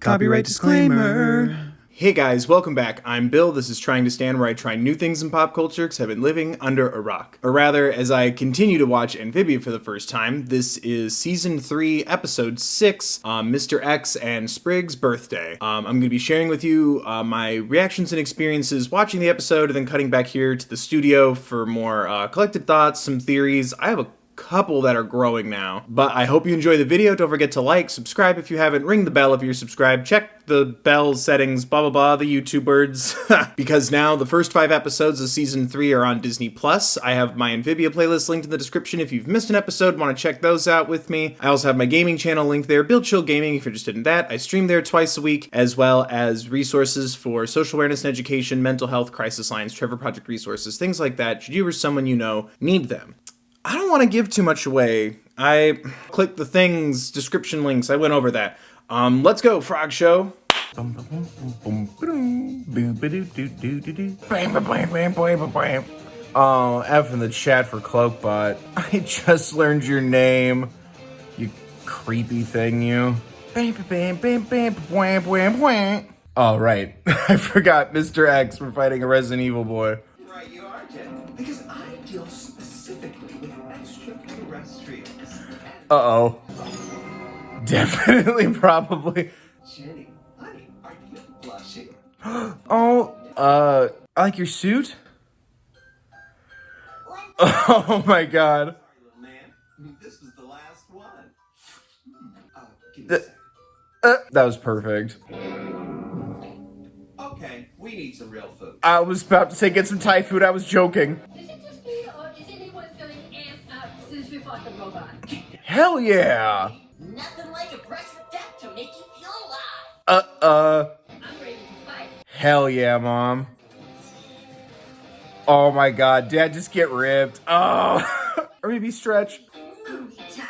Copyright disclaimer. Hey guys, welcome back. I'm Bill. This is Trying to Stand, where I try new things in pop culture because I've been living under a rock. Or rather, as I continue to watch Amphibia for the first time, this is Season 3, Episode 6, Mr. X and Sprig's birthday. I'm going to be sharing with you my reactions and experiences watching the episode and then cutting back here to the studio for more collected thoughts, some theories. I have a couple that are growing now, but I hope you enjoy the video. Don't forget to like, subscribe if you haven't, ring the bell if you're subscribed, check the bell settings, blah blah blah, the YouTube words, because now the first 5 episodes of season 3 are on Disney Plus. I have my Amphibia playlist linked in the description if you've missed an episode, want to check those out with me. I also have my gaming channel linked there, Build Chill Gaming, if you're interested in that. I stream there twice a week, as well as resources for social awareness and education, mental health, crisis lines, Trevor Project resources, things like that, should you or someone you know need them. I don't want to give too much away. I clicked the things, description links, I went over that. Let's go, Frog Show. Oh, F in the chat for Cloakbot. I just learned your name, you creepy thing, you. Oh, right. I forgot Mr. X for fighting a Resident Evil boy. Right, you are, Jenny. Because I deal specifically with extraterrestrials. Uh-oh. Definitely, probably. Jenny, honey, are you blushing? Oh, I like your suit. Oh my god. Sorry, little man. This was the last one. Give me a second. That was perfect. Okay, we need some real food. I was about to say get some Thai food, I was joking. Is it just me, or is anyone feeling amped up since we fought the robot? Hell yeah. Nothing like a brush with death to make you feel alive. I'm ready to fight. Hell yeah, Mom. Oh my god, Dad, just get ripped. Oh. Or maybe stretch. Movie time.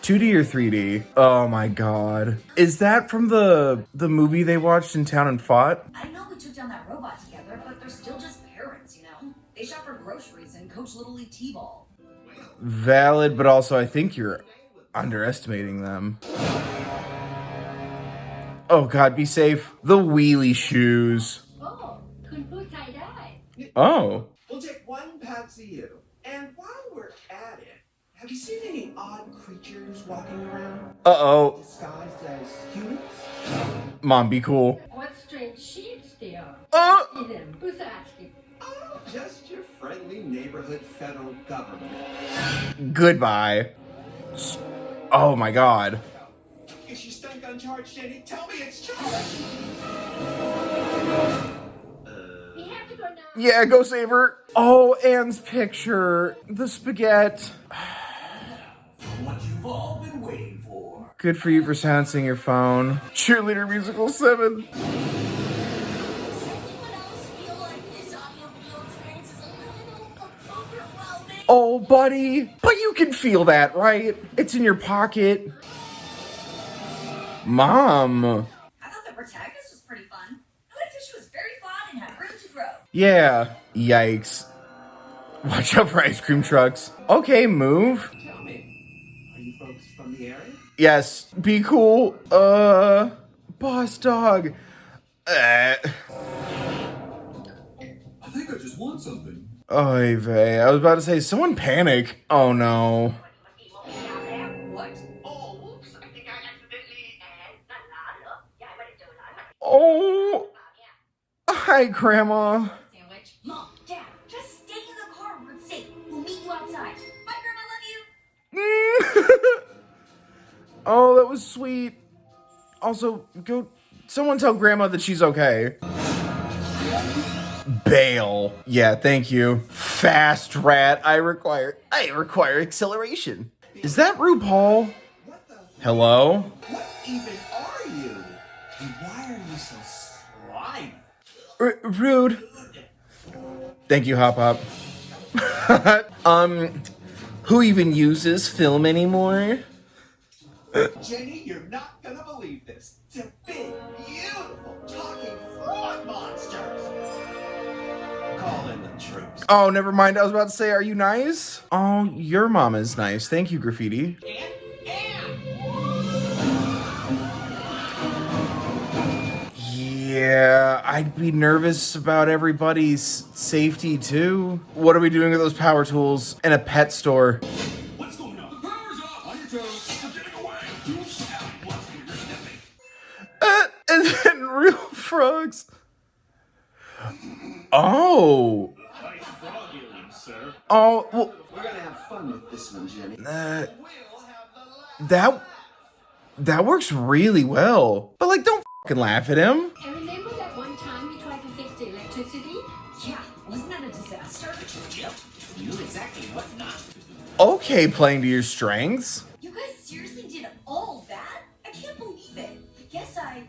2D or 3D? Oh my god. Is that from the movie they watched in town and fought? I know we took down that robot together, but they're still just parents, you know? They shop for groceries and coach Little League T-ball. Valid, but also I think you're underestimating them. Oh god, be safe. The wheelie shoes. Oh, Kung Fu Tai Dai. Oh. We'll take one Patsy you. And while we're at it, have you seen any odd creatures walking around? Uh-oh. Disguised as humans? Mom, be cool. What strange sheets they are. See them. Who's asking? Oh, just your friendly neighborhood federal government. Goodbye. Oh my god. Is she stun gun charged, Jenny? Tell me it's charged! We have to go now. Yeah, go save her. Oh, Anne's picture. The spaghetti. What you've all been waiting for. Good for you for silencing your phone. Cheerleader Musical 7. Does anyone else feel like this automobile experience is a little overwhelming? Oh, buddy. But you can feel that, right? It's in your pocket. Mom. I thought the protagonist was pretty fun. I liked that she was very fun and had room to grow. Yeah. Yikes. Watch out for ice cream trucks. Okay, move. Tell me, are you folks from the area? Yes, be cool. Boss dog. I think I just want something. Oy vey. I was about to say, someone panic. Oh no. What? Oh, whoops, I think I accidentally... Oh. Hi, Grandma. Sandwich. Mom, Dad, just stay in the car where it's safe. We'll meet you outside. Bye, Grandma, love you. Oh, that was sweet. Also, go... Someone tell Grandma that she's okay. Bail. Yeah, thank you. Fast rat. I require acceleration. Is that RuPaul? What the... Hello? What even are you? And why are you so slimy? Rude. Thank you, Hop Hop. Who even uses film anymore? Jenny, you're not gonna believe this. They're big, beautiful, talking frog monsters. Call in the troops. Oh, never mind. I was about to say, are you nice? Oh, your mom is nice. Thank you, Graffiti. And Yeah, I'd be nervous about everybody's safety too. What are we doing with those power tools in a pet store? What's going on? The power's off! On your toes! We're getting away! You shall watch me bring nothing. And then real frogs. Oh. Nice frog alien, sir. Oh, well, We're gonna have fun with this one, Jenny. We'll have the last. that works really well. But like, don't fucking laugh at him. And remember that one time we tried to fix the electricity? Yeah, wasn't that a disaster? Yep. You knew exactly what not to do. Okay, playing to your strengths. You guys seriously did all that? I can't believe it. I guess I.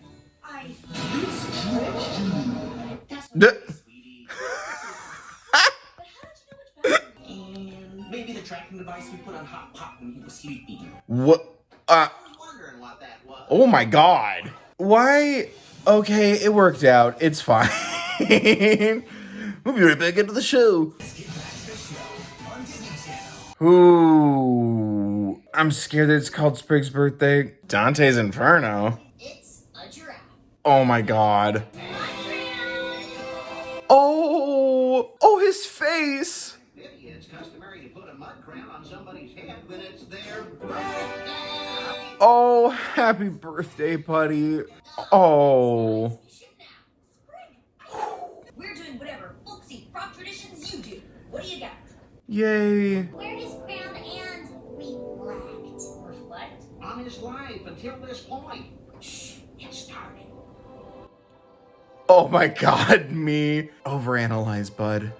That's D- Sweetie. But how did you know which bathroom? And maybe the tracking device we put on Hot Pot when he was sleeping. what? I was wondering what that was. Oh my god. Why? Okay, it worked out. It's fine. We'll be right back into the show. Let's get back to the show on Disney Channel. Ooh. I'm scared that it's called Sprig's birthday. Dante's Inferno. It's a giraffe. Oh my god. Oh, his face. Maybe it's customary to put a mud crown on somebody's head when it's their birthday. Oh, happy birthday, buddy. Oh. Shit now. Sprig. We're doing whatever folksy frog traditions you do. What do you got? Yay. Wear his crown and reflect. Reflect? On his life until this point. Shh, it started. Oh my god, me. Overanalyze, bud.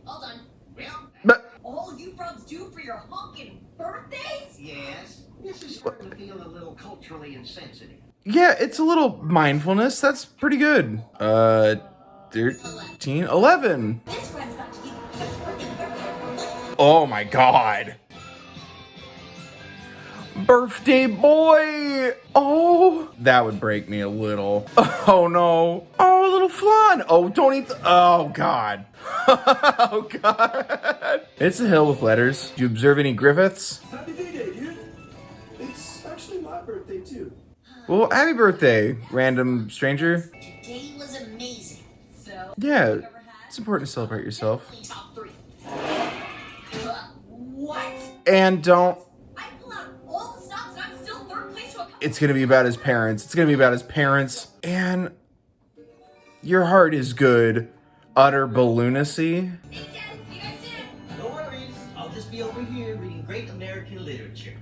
All done. Well, But All you frogs do for your honking birthdays? yes, this is starting to feel a little culturally insensitive. yeah, it's a little mindfulness. That's pretty good. 13, 11. This friend's got to give you the best birthday you've ever had. Oh my god. Birthday boy. Oh, that would break me a little. Oh no. Oh, a little flan. Oh, don't eat the. Oh god. Oh god. It's a hill with letters. Do you observe any Griffiths? Happy D-Day, dude. It's actually my birthday, too. Well, happy birthday, random stranger. Today was amazing. So, Yeah, you ever had? it's important to celebrate yourself. Definitely top 3. What? And don't. I pull out all the stops and I'm still third place to a It's gonna be about his parents. It's gonna be about his parents. And your heart is good. Utter balloonacy. Hey, Dad, you guys did it. No worries, I'll just be over here reading great American literature.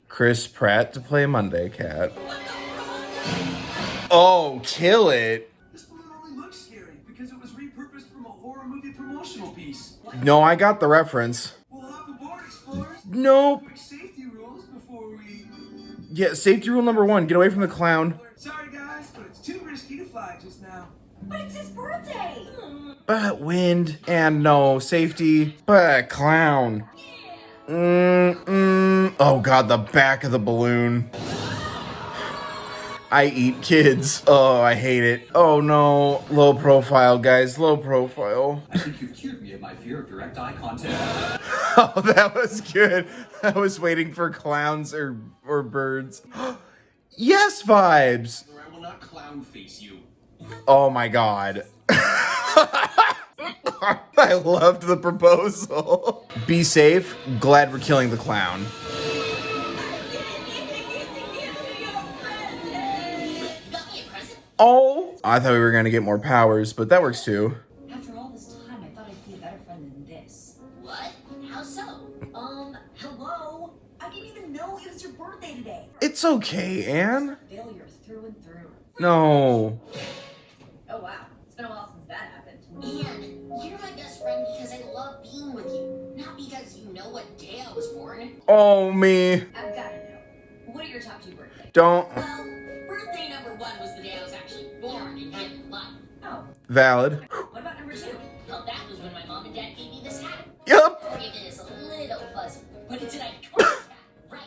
Chris Pratt to play Monday Cat. What the fuck? Oh, kill it. This balloon only looks scary because it was repurposed from a horror movie promotional piece. No, I got the reference. We'll hop aboard, explorers. Nope. Quick safety rules before we... Yeah, safety rule number 1, get away from the clown. Sorry, guys, but it's too risky to fly just now. But it's his birthday. But wind and no safety. But clown. Oh god, the back of the balloon. I eat kids. Oh, I hate it. Oh no. Low profile, guys. Low profile. I think you've cured me of my fear of direct eye contact. Oh, that was good. I was waiting for clowns or birds. Yes, vibes. Or I will not clown face you. Oh my god. I loved the proposal. Be safe. Glad we're killing the clown. Oh, I thought we were gonna get more powers, but that works too. After all this time, I thought I'd be a better friend than this. What? How so? Hello? I didn't even know it was your birthday today. It's okay, Anne. Failure through and through. No. Oh wow, it's been a while since that happened. And you're my best friend because I love being with you, not because you know what day I was born. Oh, me. I've got to know. What are your top 2 birthdays? Don't. Well, birthday number 1 was the day I was actually born and given life. Oh, Valid. what about number 2? Well, that was when my mom and dad gave me this hat. Yup. Forgive it is a little fuzzy, but it's an iconic hat, right?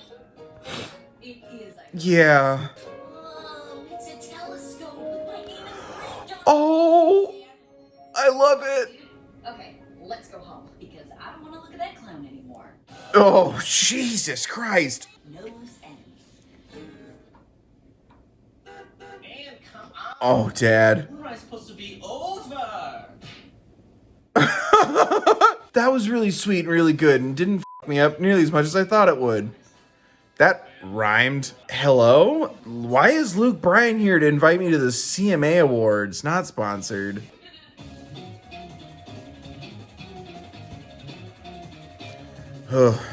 It is iconic. Yeah. Whoa, it's a telescope with my name engraved on it. Oh, I love it. Okay, let's go home because I don't want to look at that clown anymore. Oh, Jesus Christ. Nose ends. Oh, Dad. Where am I supposed to be over? That was really sweet and really good and didn't f me up nearly as much as I thought it would. That rhymed. Hello? Why is Luke Bryan here to invite me to the CMA Awards? Not sponsored.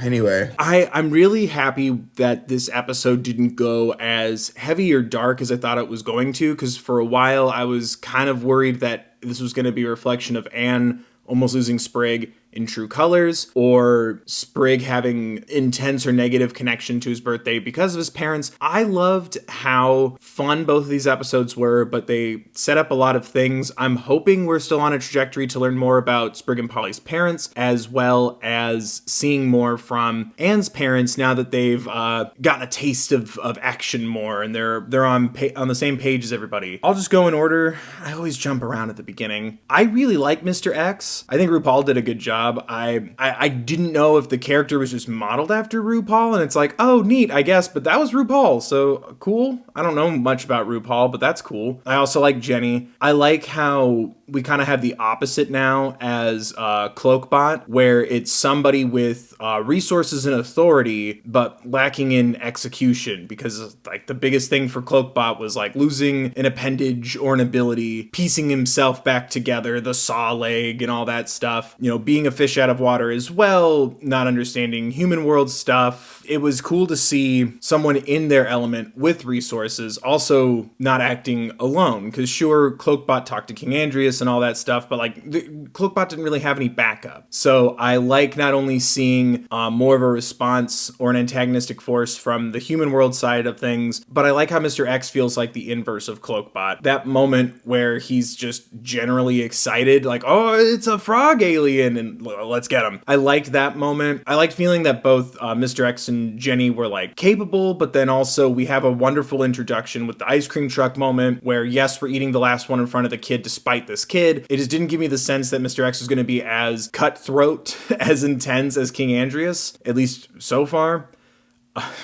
Anyway, I'm really happy that this episode didn't go as heavy or dark as I thought it was going to, because for a while I was kind of worried that this was going to be a reflection of Anne almost losing Sprigg in true colors, or Sprigg having intense or negative connection to his birthday because of his parents. I loved how fun both of these episodes were, but they set up a lot of things. I'm hoping we're still on a trajectory to learn more about Sprigg and Polly's parents, as well as seeing more from Anne's parents now that they've gotten a taste of action more, and they're on the same page as everybody. I'll just go in order. I always jump around at the beginning. I really like Mr. X. I think RuPaul did a good job. I didn't know if the character was just modeled after RuPaul, and it's like, oh, neat, I guess, but that was RuPaul, so cool. I don't know much about RuPaul, but that's cool. I also like Jenny. I like how we kind of have the opposite now as Cloakbot, where it's somebody with resources and authority, but lacking in execution, because like the biggest thing for Cloakbot was like losing an appendage or an ability, piecing himself back together, the saw leg and all that stuff, you know, being a fish out of water as well, not understanding human world stuff. It was cool to see someone in their element with resources, also not acting alone, because sure, Cloakbot talked to King Andrius and all that stuff, but like Cloakbot didn't really have any backup. So I like not only seeing more of a response or an antagonistic force from the human world side of things, but I like how Mr. X feels like the inverse of Cloakbot. That moment where he's just generally excited, like, oh, it's a frog alien, and let's get him. I liked that moment. I liked feeling that both Mr. X and Jenny were like capable, but then also we have a wonderful introduction with the ice cream truck moment where, yes, we're eating the last one in front of the kid despite this kid. It just didn't give me the sense that Mr. X was going to be as cutthroat, as intense as King Andrius, at least so far.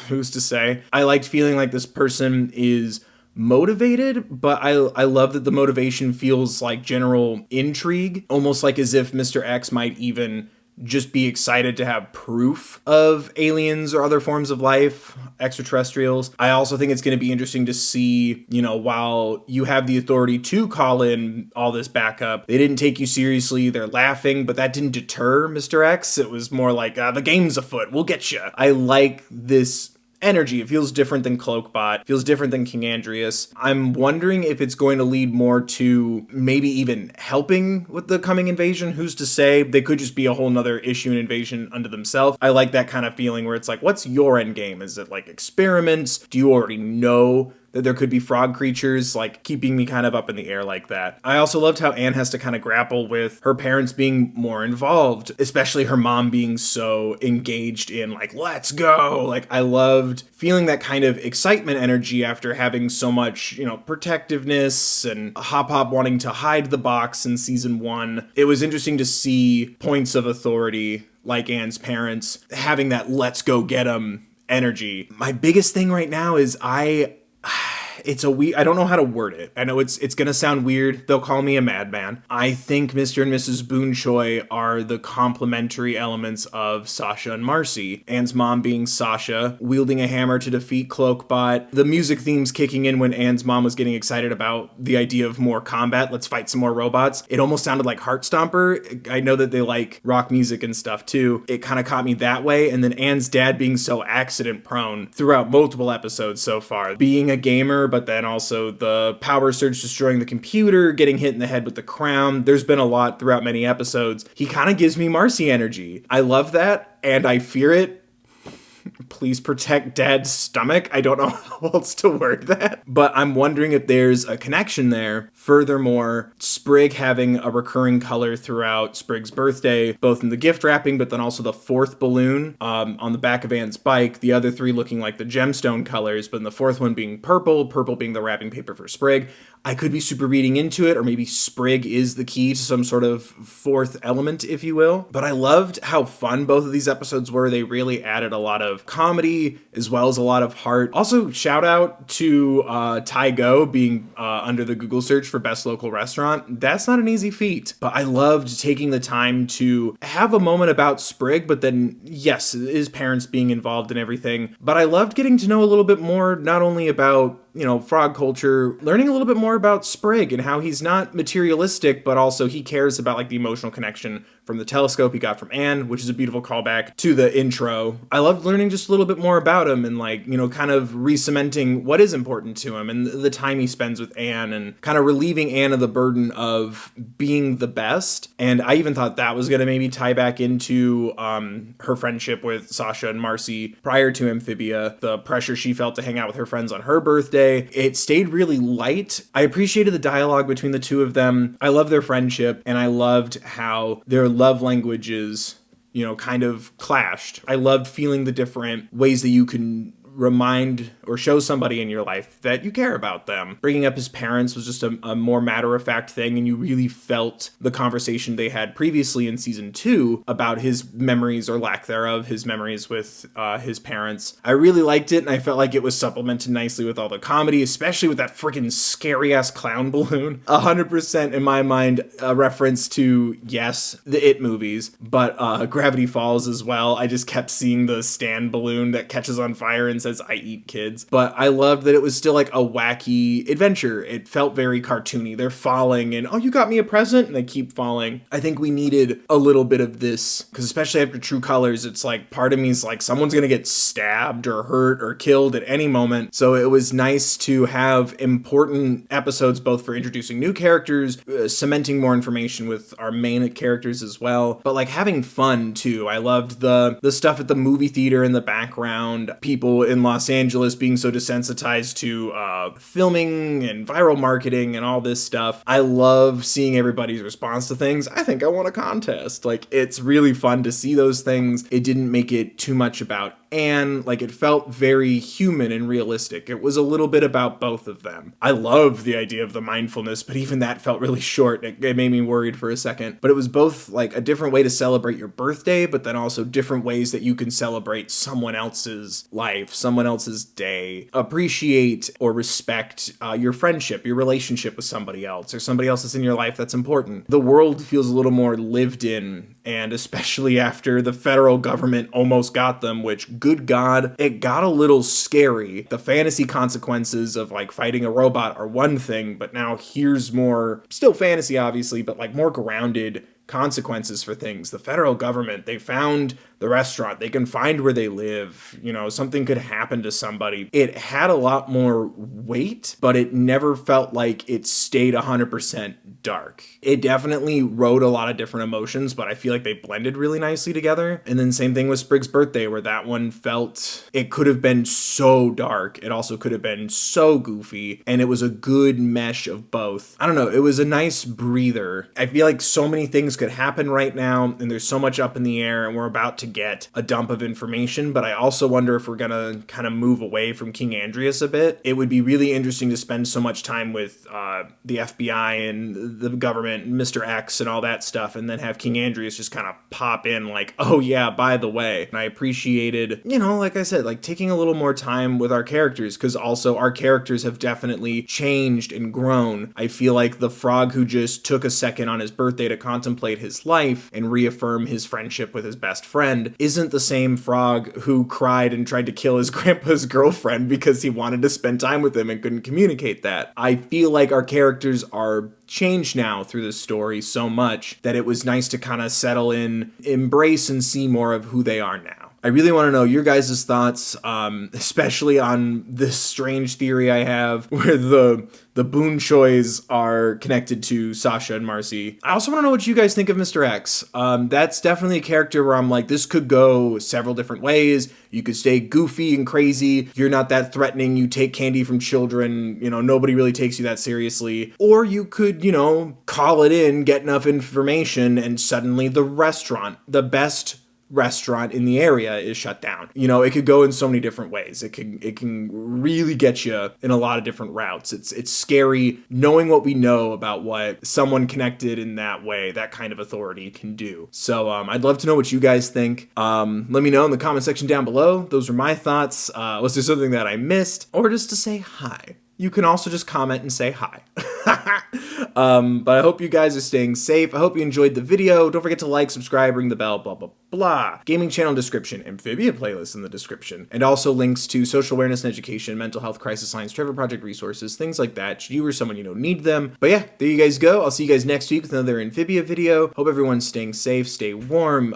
Who's to say? I liked feeling like this person is motivated, but I love that the motivation feels like general intrigue, almost like as if Mr. X might even just be excited to have proof of aliens or other forms of life, extraterrestrials. I also think it's going to be interesting to see, you know, while you have the authority to call in all this backup, they didn't take you seriously. They're laughing, but that didn't deter Mr. X. It was more like, the game's afoot. We'll get you. I like this energy. It feels different than Cloakbot, feels different than King Andrius. I'm wondering if it's going to lead more to maybe even helping with the coming invasion. Who's to say? They could just be a whole nother issue and invasion unto themselves. I like that kind of feeling where it's like, what's your end game? Is it like experiments? Do you already know that there could be frog creatures, like keeping me kind of up in the air like that? I also loved how Anne has to kind of grapple with her parents being more involved, especially her mom being so engaged in like, let's go. Like, I loved feeling that kind of excitement energy after having so much, you know, protectiveness and Hop Hop wanting to hide the box in season 1. It was interesting to see points of authority like Anne's parents having that let's go get 'em energy. My biggest thing right now is I don't know how to word it. I know it's going to sound weird. They'll call me a madman. I think Mr. and Mrs. Boone Choi are the complementary elements of Sasha and Marcy. Anne's mom being Sasha, wielding a hammer to defeat Cloakbot. The music themes kicking in when Anne's mom was getting excited about the idea of more combat. Let's fight some more robots. It almost sounded like Heartstomper. I know that they like rock music and stuff too. It kind of caught me that way. And then Anne's dad being so accident prone throughout multiple episodes so far. Being a gamer, but then also the power surge destroying the computer, getting hit in the head with the crown. There's been a lot throughout many episodes. He kind of gives me Marcy energy. I love that, and I fear it. Please protect Dad's stomach. I don't know how else to word that. But I'm wondering if there's a connection there Furthermore, Sprig having a recurring color throughout Sprig's birthday, both in the gift wrapping, but then also the fourth balloon on the back of Anne's bike, the other three looking like the gemstone colors, but in the fourth one being purple being the wrapping paper for Sprig. I could be super reading into it, or maybe Sprig is the key to some sort of fourth element, if you will. But I loved how fun both of these episodes were. They really added a lot of comedy as well as a lot of heart. Also, shout out to Ty Go being under the Google search for best local restaurant. That's not an easy feat. But I loved taking the time to have a moment about Sprig, but then, yes, his parents being involved in everything. But I loved getting to know a little bit more, not only about frog culture, learning a little bit more about Sprig and how he's not materialistic, but also he cares about like the emotional connection from the telescope he got from Anne, which is a beautiful callback to the intro. I loved learning just a little bit more about him and kind of re-cementing what is important to him and the time he spends with Anne and kind of relieving Anne of the burden of being the best. And I even thought that was going to maybe tie back into her friendship with Sasha and Marcy prior to Amphibia, the pressure she felt to hang out with her friends on her birthday. It stayed really light. I appreciated the dialogue between the two of them. I love their friendship, and I loved how their love languages, kind of clashed. I loved feeling the different ways that you can remind or show somebody in your life that you care about them. Bringing up his parents was just a more matter-of-fact thing, and you really felt the conversation they had previously in season 2 about his memories or lack thereof, his memories with his parents. I really liked it, and I felt like it was supplemented nicely with all the comedy, especially with that freaking scary-ass clown balloon. 100% in my mind a reference to, yes, the It movies, but Gravity Falls as well. I just kept seeing the Stan balloon that catches on fire and says, "I eat kids." But I loved that it was still like a wacky adventure. It felt very cartoony. They're falling and, "Oh, you got me a present," and they keep falling. I think we needed a little bit of this, because especially after True Colors, it's like part of me is like someone's gonna get stabbed or hurt or killed at any moment. So it was nice to have important episodes both for introducing new characters, cementing more information with our main characters as well, but like having fun too. I loved the stuff at the movie theater in the background, people in Los Angeles being so desensitized to filming and viral marketing and all this stuff. I love seeing everybody's response to things. I think I won a contest. Like, it's really fun to see those things. It didn't make it too much about Anne. Like, it felt very human and realistic. It was a little bit about both of them. I love the idea of the mindfulness, but even that felt really short. It made me worried for a second. But it was both like a different way to celebrate your birthday, but then also different ways that you can celebrate someone else's life, someone else's day. Appreciate or respect your friendship, your relationship with somebody else, or somebody else that's in your life that's important. The world feels a little more lived in, and especially after the federal government almost got them, which, good God, it got a little scary. The fantasy consequences of like fighting a robot are one thing, but now here's more, still fantasy obviously, but like more grounded consequences for things. The federal government, they found the restaurant, they can find where they live, something could happen to somebody. It had a lot more weight, but it never felt like it stayed 100% dark. It definitely wrote a lot of different emotions, but I feel like they blended really nicely together. And then same thing with Sprig's birthday, where that one felt, it could have been so dark, it also could have been so goofy, and it was a good mesh of both. I don't know, it was a nice breather. I feel like so many things could happen right now, and there's so much up in the air, and we're about to get a dump of information, but I also wonder if we're gonna kind of move away from King Andreas a bit. It would be really interesting to spend so much time with the FBI and the government, Mr. X and all that stuff, and then have King Andreas just kind of pop in like, "Oh yeah, by the way." And I appreciated, like I said, like taking a little more time with our characters, because also our characters have definitely changed and grown. I feel like the frog who just took a second on his birthday to contemplate his life and reaffirm his friendship with his best friend isn't the same frog who cried and tried to kill his grandpa's girlfriend because he wanted to spend time with him and couldn't communicate that. I feel like our characters are changed now through the story so much that it was nice to kind of settle in, embrace, and see more of who they are now. I really want to know your guys' thoughts, especially on this strange theory I have where the Boon Choys are connected to Sasha and Marcy. I also want to know what you guys think of Mr. X. That's definitely a character where I'm like, this could go several different ways. You could stay goofy and crazy. You're not that threatening. You take candy from children. You know, nobody really takes you that seriously. Or you could, you know, call it in, get enough information, and suddenly the restaurant, the best restaurant in the area, is shut down. You know, it could go in so many different ways. It can really get you in a lot of different routes. It's scary knowing what we know about what someone connected in that way, that kind of authority, can do. So I'd love to know what you guys think. Let me know in the comment section down below. Those are my thoughts. Was there something that I missed? Or just to say hi. You can also just comment and say hi. But I hope you guys are staying safe. I hope you enjoyed the video. Don't forget to like, subscribe, ring the bell, blah, blah, blah. Gaming channel description, Amphibia playlist in the description, and also links to social awareness and education, mental health, crisis lines, Trevor Project resources, things like that, should you or someone you know need them. But yeah, there you guys go. I'll see you guys next week with another Amphibia video. Hope everyone's staying safe, stay warm,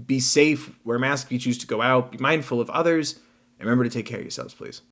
be safe, wear masks if you choose to go out, be mindful of others, and remember to take care of yourselves, please.